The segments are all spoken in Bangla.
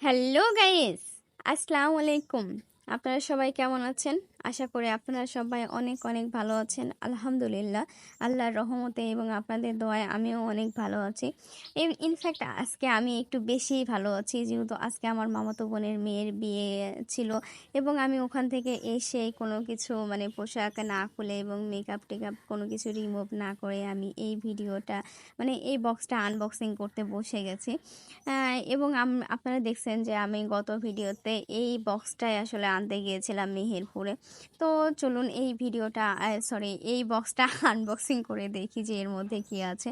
হ্যালো গাইস, আসসালামু আলাইকুম। আপনারা সবাই কেমন আছেন? আশা করি আপনারা সবাই অনেক অনেক ভালো আছেন। আলহামদুলিল্লাহ, আল্লাহর রহমতে এবং আপনাদের দোয়ায় আমিও অনেক ভালো আছি। ইনফ্যাক্ট আজকে আমি একটু বেশি ভালো আছি, যেহেতু আজকে আমার মামাতো বোনের মেয়ের বিয়ে ছিল এবং আমি ওখান থেকে এসে কোনো কিছু মানে পোশাক না খুলে এবং মেকআপ টেকআপ কোনো কিছু রিমুভ না করে আমি এই ভিডিওটা মানে এই বক্সটা আনবক্সিং করতে বসে গেছি। এবং আপনারা দেখছেন যে আমি গত ভিডিওতে এই বক্সটাই আসলে আনতে গিয়েছিলাম মেহেরপুরে। তো চলুন এই ভিডিওটা সরি এই বক্সটা আনবক্সিং করে দেখি যে এর মধ্যে কি আছে।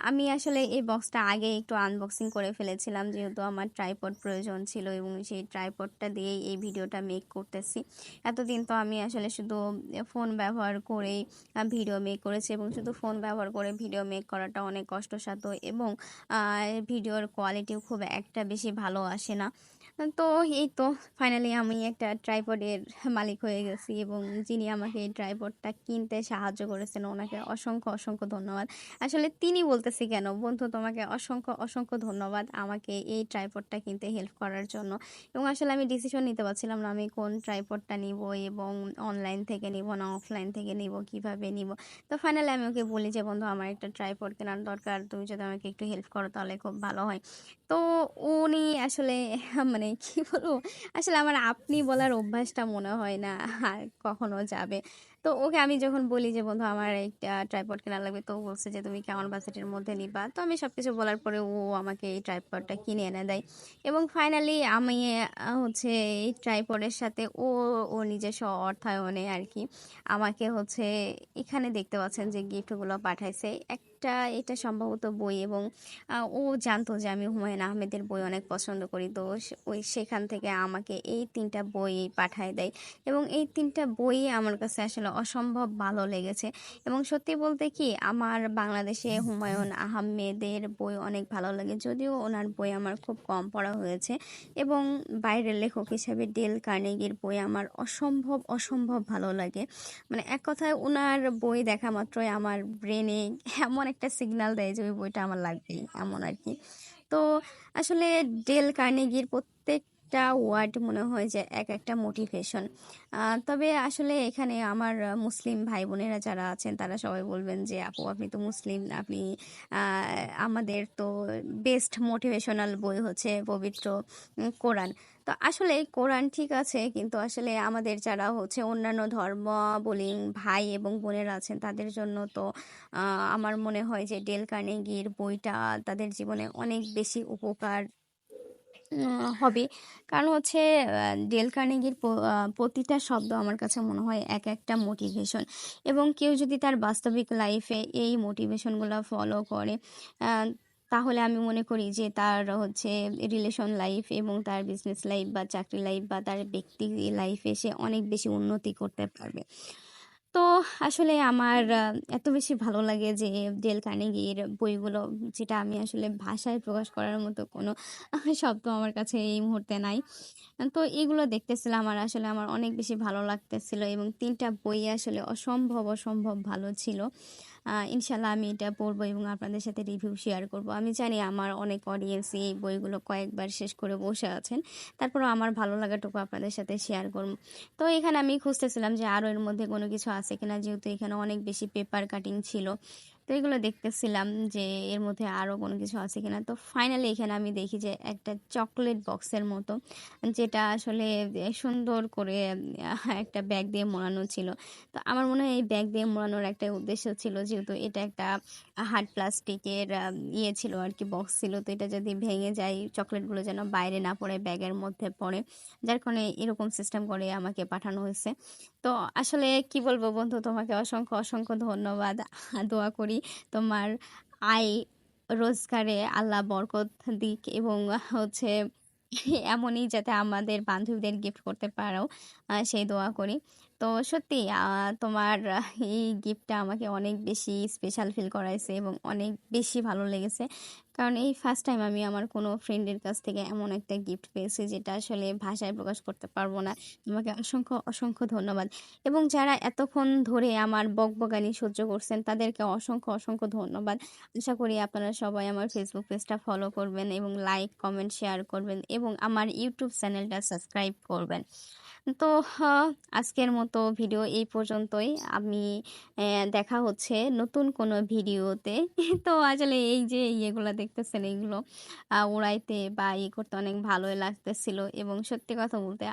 আমি আসলে এই বক্সটা আগে একটু আনবক্সিং করে ফেলেছিলাম, যেহেতু আমার ট্রাইপড প্রয়োজন ছিল এবং সেই ট্রাইপডটা দিয়েই এই ভিডিওটা মেক করতেছি। এতদিন তো আমি আসলে শুধু ফোন ব্যবহার করেই ভিডিও মেক করেছি এবং শুধু ফোন ব্যবহার করে ভিডিও মেক করাটা অনেক কষ্টসাধ্য এবং ভিডিওর কোয়ালিটিও খুব একটা বেশি ভালো আসে না। তো এই তো ফাইনালি আমি একটা ট্রাইপডের মালিক হয়ে গেছি এবং যিনি আমাকে এই ট্রাইপডটা কিনতে সাহায্য করেছেন ওনাকে অসংখ্য অসংখ্য ধন্যবাদ। আসলে তিনি বলতেছি কেন, বন্ধু তোমাকে অসংখ্য অসংখ্য ধন্যবাদ আমাকে এই ট্রাইপডটা কিনতে হেল্প করার জন্য। এবং আসলে আমি ডিসিশন নিতে পারছিলাম না আমি কোন ট্রাইপডটা নিব এবং অনলাইন থেকে নিব না অফলাইন থেকে নিব, কিভাবে নিব। তো ফাইনালি আমি ওকে বলি যে বন্ধু আমার একটা ট্রাইপড কেনার দরকার, তুমি যদি আমাকে একটু হেল্প করো তাহলে খুব ভালো হয়। তো উনি আসলে মানে কি বলবো, আসলে আমার আপনি বলার অভ্যাসটা মনে হয় না আর কখনো যাবে। তো ওকে আমি যখন বলি যে বন্ধু আমার একটা ট্রাইপড কেনা লাগবে, তো ও বলছে যে তুমি কেমন বাজেটের মধ্যে নিবা। তো আমি সবকিছু বলার পরে ও আমাকে এই ট্রাইপডটা কিনে এনে দেয় এবং ফাইনালি আমি হচ্ছে এই ট্রাইপডের সাথে ও নিজস্ব অর্থায়নে আর কি আমাকে হচ্ছে এখানে দেখতে পাচ্ছেন যে গিফটগুলো পাঠাইছে। একটা এটা সম্ভবত বই এবং ও জানতো যে আমি হুমায়ুন আহমেদের বই অনেক পছন্দ করি, তো ওই সেখান থেকে আমাকে এই 3টা বই পাঠায় দেয় এবং এই 3টা বই আমার কাছে আসলে অসম্ভব ভালো লেগেছে। এবং সত্যি বলতে কি আমার বাংলাদেশে হুমায়ুন আহমেদের বই অনেক ভালো লাগে, যদিও ওনার বই আমার খুব কম পড়া হয়েছে এবং বাইরের লেখক হিসেবে ডেল কার্নেগির বই আমার অসম্ভব অসম্ভব ভালো লাগে। মানে এক কথায় ওনার বই দেখা মাত্রই আমার ব্রেনে এমন একটা সিগন্যাল দেয় যে ওই বইটা আমার লাগবেই, এমন আর কি। তো আসলে ডেল কার্নেগির প্রত্যেকটা ওয়ার্ড মনে হয় যে এক একটা মোটিভেশন। তবে আসলে এখানে আমার মুসলিম ভাই বোনেরা যারা আছেন তারা সবাই বলবেন যে আপু আপনি তো মুসলিম, আপনি আমাদের তো বেস্ট মোটিভেশনাল বই হচ্ছে পবিত্র কোরআন। তো আসলে কোরআন ঠিক আছে, কিন্তু আসলে আমাদের যারা হচ্ছে অন্যান্য ধর্মাবলম্বী ভাই এবং বোনেরা আছেন তাদের জন্য তো আমার মনে হয় যে ডেল কার্নেগির বইটা তাদের জীবনে অনেক বেশি উপকার হবে। কারণ হচ্ছে ডেল কার্নেগির প্রতিটা শব্দ আমার কাছে মনে হয় এক একটা মোটিভেশন এবং কেউ যদি তার বাস্তবিক লাইফে এই মোটিভেশনগুলো ফলো করে আহ, তাহলে আমি মনে করি যে তার হচ্ছে রিলেশন লাইফ এবং তার বিজনেস লাইফ বা চাকরি লাইফ বা তার ব্যক্তি লাইফে সে অনেক বেশি উন্নতি করতে পারবে। তো আসলে আমার এত বেশি ভালো লাগে যে ডেল কার্নেগির বইগুলো, যেটা আমি আসলে ভাষায় প্রকাশ করার মতো কোনো শব্দ আমার কাছে এই মুহূর্তে নাই। তো এগুলো দেখতেছিলাম আর আসলে আমার অনেক বেশি ভালো লাগতেছিল এবং 3টা বই আসলে অসম্ভব অসম্ভব ভালো ছিল। ইনশাল্লাহ আমি এটা পড়বো এবং আপনাদের সাথে রিভিউ শেয়ার করব। আমি জানি আমার অনেক অডিয়েন্স এই বইগুলো কয়েকবার শেষ করে বসে আছেন, তারপরও আমার ভালো লাগাটুকু আপনাদের সাথে শেয়ার করব। তো এখানে আমি খুঁজতেছিলাম যে আরও এর মধ্যে কোনো কিছু আছে কিনা, যেহেতু এখানে অনেক বেশি পেপার কাটিং ছিল। তো এগুলো দেখতেছিলাম যে এর মধ্যে আরও কোনো কিছু আছে কিনা। তো ফাইনালি এখানে আমি দেখি যে একটা চকলেট বক্সের মতো, যেটা আসলে সুন্দর করে একটা ব্যাগ দিয়ে মোড়ানো ছিল। তো আমার মনে হয় এই ব্যাগ দিয়ে মোড়ানোর একটা উদ্দেশ্য ছিল, যেহেতু এটা একটা হার্ড প্লাস্টিকের ইয়ে ছিল আর কি, বক্স ছিল। তো এটা যদি ভেঙে যায় চকলেটগুলো যেন বাইরে না পড়ে, ব্যাগের মধ্যে পড়ে, যার কারণে এরকম সিস্টেম করে আমাকে পাঠানো হয়েছে। তো আসলে কি বলবো বন্ধু, তোমাকে অসংখ্য অসংখ্য ধন্যবাদ। দোয়া করি তোমার আয় রোজগারে আল্লাহ বরকত দিক এবং হচ্ছে এমনই যাতে আমাদের বান্ধবীদের গিফট করতে পারো, সেই দোয়া করি। তো সত্যি তোমার এই গিফটটা আমাকে অনেক বেশি স্পেশাল ফিল করাইছে এবং অনেক বেশি ভালো লেগেছে। কারণ এই ফার্স্ট টাইম আমি আমার কোনো ফ্রেন্ডের কাছ থেকে এমন একটা গিফট পেয়েছি যেটা আসলে ভাষায় প্রকাশ করতে পারবো না। তোমাকে অসংখ্য, অসংখ্য ধন্যবাদ। এবং যারা এতক্ষণ ধরে আমার বকবকানি সহ্য করছেন তাদেরকে অসংখ্য, অসংখ্য ধন্যবাদ। আশা করি আপনারা সবাই আমার ফেসবুক পেজটা ফলো করবেন এবং লাইক, কমেন্ট, শেয়ার করবেন এবং আমার ইউটিউব চ্যানেলটা সাবস্ক্রাইব করবেন। তো আজকের মতো ভিডিও এই পর্যন্তই। আমি দেখা হচ্ছে নতুন কোনো ভিডিওতে। তো আসলে এই যে ইয়েগুলা দেখতেছেন এগুলো উড়াইতে বা করতে অনেক ভালোই লাগতেছিল এবং সত্যি কথা বলতে